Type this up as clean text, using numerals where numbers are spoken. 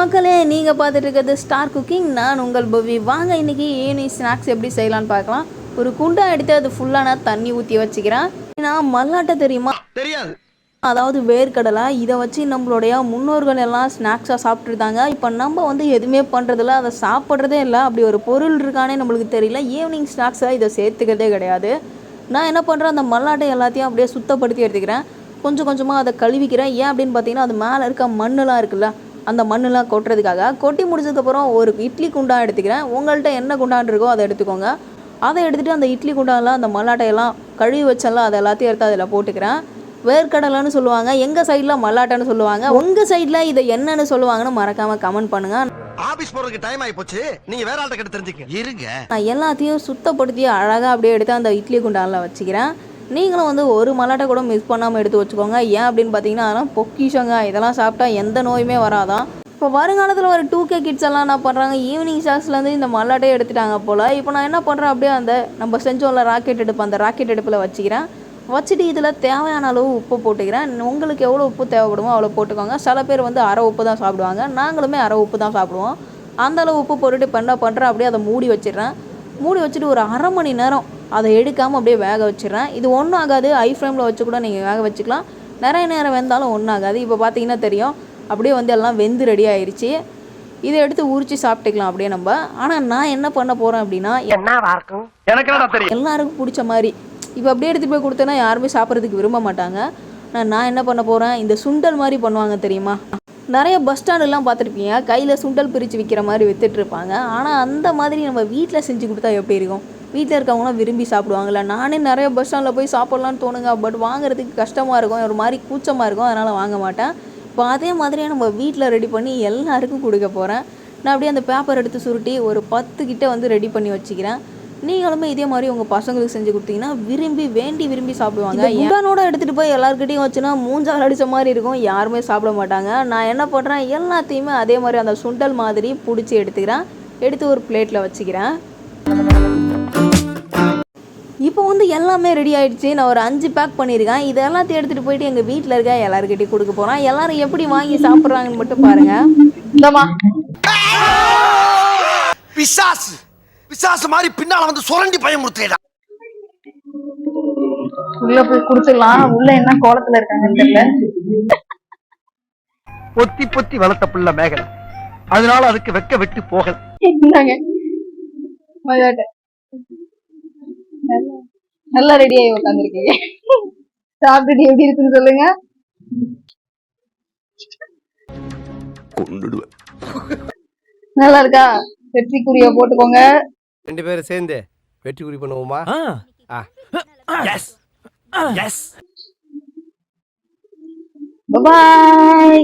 மக்களே, நீங்கள் பார்த்துட்டு இருக்கிறது ஸ்டார் குக்கிங். நான் உங்கள் பவி. வாங்க இன்றைக்கி ஈவினிங் ஸ்நாக்ஸ் எப்படி செய்யலான்னு பார்க்கலாம். ஒரு குண்டா எடுத்து அது ஃபுல்லாக நான் தண்ணி ஊற்றி வச்சுக்கிறேன். நான் மல்லாட்டை தெரியுமா? தெரியாது. அதாவது வேர்க்கடலை. இதை வச்சு நம்மளுடைய முன்னோர்கள் எல்லாம் ஸ்நாக்ஸாக சாப்பிட்ருந்தாங்க. இப்போ நம்ம வந்து எதுவுமே பண்ணுறதில்ல, அதை சாப்பிட்றதே இல்லை. அப்படி ஒரு பொருள் இருக்கானே நம்மளுக்கு தெரியல. ஈவினிங் ஸ்நாக்ஸாக இதை சேர்த்துக்கிறதே கிடையாது. நான் என்ன பண்ணுறேன், அந்த மல்லாட்டை எல்லாத்தையும் அப்படியே சுத்தப்படுத்தி எடுத்துக்கிறேன். கொஞ்சம் கொஞ்சமாக அதை கழுவிக்கிறேன். ஏன் அப்படின்னு பார்த்தீங்கன்னா, அது மேலே இருக்க மண்ணெலாம் இருக்குல்ல, அந்த மண்ணெலாம் கொட்டுறதுக்காக. கொட்டி முடிச்சதுக்கப்புறம் ஒரு இட்லி குண்டா எடுத்துக்கிறேன். உங்கள்கிட்ட என்ன குண்டான் இருக்கோ அதை எடுத்துக்கோங்க. அதை எடுத்துகிட்டு அந்த இட்லி குண்டாலாம் அந்த மல்லாட்டையெல்லாம் கழுவி வச்செல்லாம் அதை எல்லாத்தையும் எடுத்து அதில் போட்டுக்கிறேன். வேர்க்கடலைன்னு சொல்லுவாங்க, எங்கள் சைடில் மல்லாட்டைன்னு சொல்லுவாங்க. உங்கள் சைடில் இதை என்னன்னு சொல்லுவாங்கன்னு மறக்காமல் கமெண்ட் பண்ணுங்கள். ஆபீஸ் போறதுக்கு டைம் ஆகி போச்சு, நீங்க வேற ஆள்கிட்ட கிட்ட தெரிஞ்சுக்க இருங்க. நான் எல்லாத்தையும் சுத்தப்படுத்தி அழகாக அப்படியே எடுத்து அந்த இட்லி குண்டானில் வச்சுக்கிறேன். நீங்களும் வந்து ஒரு மல்லாட்டை கூட மிஸ் பண்ணாமல் எடுத்து வச்சுக்கோங்க. ஏன் அப்படின்னு பார்த்தீங்கன்னா, அதெல்லாம் பொக்கிஷங்க. இதெல்லாம் சாப்பிட்டா எந்த நோயுமே வராதான். இப்போ வருங்காலத்தில் ஒரு 2K கிட்ஸ் எல்லாம் என்ன பண்ணுறாங்க, ஈவினிங் ஸ்நாக்ஸ்லேருந்து இந்த மல்லாட்டையை எடுத்துட்டாங்க போல். இப்போ நான் என்ன பண்ணுறேன், அப்படியே அந்த நம்ம செஞ்சோம்ல ராக்கெட் அடுப்பு, அந்த ராக்கெட் அடுப்பில் வச்சுக்கிறேன். வச்சுட்டு இதில் தேவையான அளவு உப்பு போட்டுக்கிறேன். உங்களுக்கு எவ்வளோ உப்பு தேவைப்படுமோ அவ்வளோ போட்டுக்கோங்க. சில பேர் வந்து அரை உப்பு தான் சாப்பிடுவாங்க, நாங்களுமே அரை உப்பு தான் சாப்பிடுவோம். அந்தளவு உப்பு போட்டுட்டு இப்போ என்ன பண்ணுறேன், அப்படியே அதை மூடி வச்சிடுறேன். மூடி வச்சுட்டு ஒரு அரை மணி நேரம் அதை எடுக்காமல் அப்படியே வேக வச்சிடுறேன். இது ஒன்றும் ஆகாது, ஹை ஃப்ளேமில் வச்சு கூட நீங்கள் வேக வச்சுக்கலாம். நிறைய நேரம் வெந்தாலும் ஒன்றும் ஆகாது. இப்போ பார்த்தீங்கன்னா தெரியும், அப்படியே வந்து எல்லாம் வெந்து ரெடி ஆயிடுச்சு. இதை எடுத்து உரிச்சு சாப்பிட்டுக்கலாம் அப்படியே நம்ம. ஆனால் நான் என்ன பண்ண போகிறேன் அப்படின்னா, எல்லாருக்கும் பிடிச்ச மாதிரி இப்போ அப்படியே எடுத்து போய் கொடுத்தேன்னா யாருமே சாப்பிட்றதுக்கு விரும்ப மாட்டாங்க. நான் என்ன பண்ண போகிறேன், இந்த சுண்டல் மாதிரி பண்ணுவாங்க தெரியுமா? நிறைய பஸ் ஸ்டாண்டெல்லாம் பார்த்துருப்பீங்க, கையில் சுண்டல் பிரித்து விற்கிற மாதிரி விற்றுட்ருப்பாங்க. ஆனால் அந்த மாதிரி நம்ம வீட்டில் செஞ்சு கொடுத்தா எப்படி இருக்கும்? வீட்டில் இருக்கவங்களாம் விரும்பி சாப்பிடுவாங்கள்ல. நானே நிறைய பஸ் ஸ்டாண்டில் போய் சாப்பிட்லான்னு தோணுங்க, பட் வாங்குறதுக்கு கஷ்டமாக இருக்கும், ஒரு மாதிரி கூச்சமாக இருக்கும், அதனால் வாங்க மாட்டேன். இப்போ அதே மாதிரியே நம்ம வீட்டில் ரெடி பண்ணி எல்லாருக்கும் கொடுக்க போகிறேன். நான் அப்படியே அந்த பேப்பர் எடுத்து சுருட்டி ஒரு 10 கிட்ட வந்து ரெடி பண்ணி வச்சுக்கிறேன். நீங்களுமே இதே மாதிரி உங்கள் பசங்களுக்கு செஞ்சு கொடுத்தீங்கன்னா விரும்பி சாப்பிடுவாங்க. உடனோட எடுத்துகிட்டு போய் எல்லாருக்கிட்டையும் வச்சுன்னா மூஞ்சால் அடித்த மாதிரி இருக்கும், யாருமே சாப்பிட மாட்டாங்க. நான் என்ன பண்ணுறேன், எல்லாத்தையுமே அதே மாதிரி அந்த சுண்டல் மாதிரி பிடிச்சி எடுத்துக்கிறேன். எடுத்து ஒரு பிளேட்டில் வச்சுக்கிறேன். இப்போ வந்து எல்லாமே ரெடி ஆகிடுச்சு. நான் ஒரு 5 பேக் பண்ணியிருக்கேன். இது எல்லாத்தையும் எடுத்துகிட்டு போயிட்டு எங்கள் வீட்டில் இருக்க எல்லாருக்கிட்டையும் கொடுக்க போகிறேன். எல்லாரும் எப்படி வாங்கி சாப்பிட்றாங்கன்னு மட்டும் பாருங்கள். பிசாசு மாதிரி பின்னால வந்து சுரண்டி பயமுறுத்தேடா. உள்ள போய் குடுத்துடலாம். உள்ள என்ன கோலத்துல இருக்காங்கன்னு தெரியல. பொத்தி பொத்தி வளர்த்த புள்ள மேகலை, அதனால அதுக்கு வெக்க விட்டு போகல. நல்லா ரெடி ஆகி உட்காந்துருக்கீங்க. சாப்பிட்டுட்டு எப்படி இருக்குன்னு சொல்லுங்க. நல்லா இருக்கா? வெற்றிக்குரிய போட்டுக்கோங்க. 2 பேரும் சேர்ந்து வெற்றி குறி பண்ணுவோமா? Bye bye.